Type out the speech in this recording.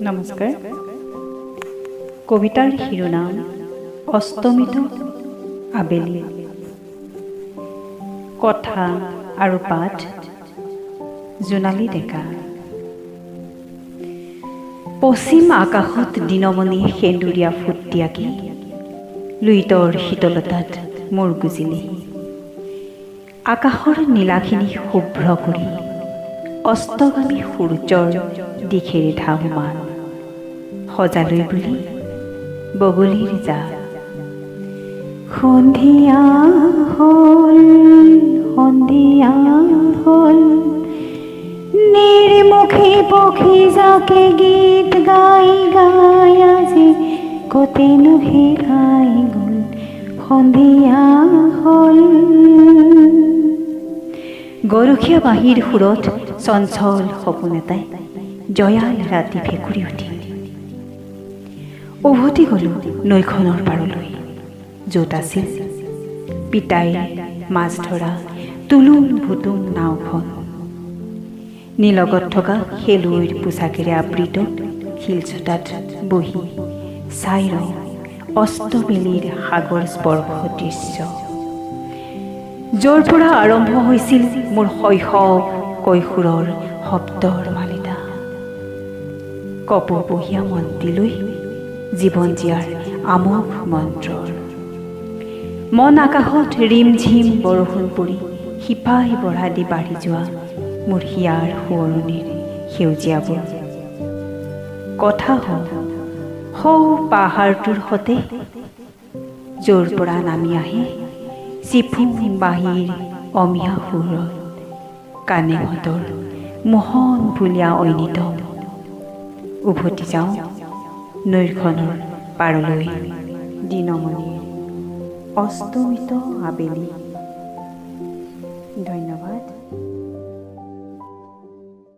নমস্কাৰ। কবিতাৰ শিৰোনাম অস্তমিত আবেলি। কথা আৰু পাঠ জোনালী ডেকা। পশ্চিম আকাশত দিনমণি সেন্দুৰীয়া ফুট দিয়াকে লুইতৰ শীতলতাত মোৰ গুজিলেহি। আকাশৰ নীলাখিনি শুভ্ৰ কৰি অস্তগামী সূৰ্যৰ দিশেৰে ধাৱমান সজালৈ বুলি বগলীৰ জাক। সন্ধিয়া হ'ল, সন্ধিয়া হ'ল, নিৰ্মুখী পক্ষী জাকে গীত গাই গাই আজি কতেনো হেৰাই গ'ল। সন্ধিয়া হ'ল। গৰখীয়া বাঁহীৰ সুৰত চঞ্চল সপোন এটাই জয়াল ৰাতি ভেকুৰি উঠিল। উভতি গ'লোঁ নৈখনৰ পাৰলৈ, য'ত আছিল পিতাই মাছ ধৰা তুলুং ভুতুং নাওখন। নিলগত থকা খেলুৱৈৰ পোচাকেৰে আবৃত শিলচটাত বহি চাই ৰওঁ অস্তবেলিৰ সাগৰ স্পৰ্শ দৃশ্য, য'ৰ পৰা আৰম্ভ হৈছিল মোৰ শৈশৱ কৈশোৰৰ শব্দৰ মালিতা। কপৌপহীয়া মনটিলৈ জীৱন জীয়াৰ আমোঘ মন্ত্ৰৰ মন আকাশত ৰিম ঝিম বৰষুণ পৰি সিপাই বঢ়া দি বাঢ়ি যোৱা মোৰ হিয়াৰ সোঁৱৰণিৰ সেউজীয়াবোৰ। কথা হ'ল সৌ পাহাৰটোৰ সতে, য'ৰ পৰা নামি আহে চিফুং বাঁহীৰ অমিয়া সুৰত কানে মতৰ মোহন ভুলীয়া ঐনিতম। উভতি যাওঁ নৈখনৰ পাৰলৈ দিনমণিৰ অস্তমিত আবেলি। ধন্যবাদ।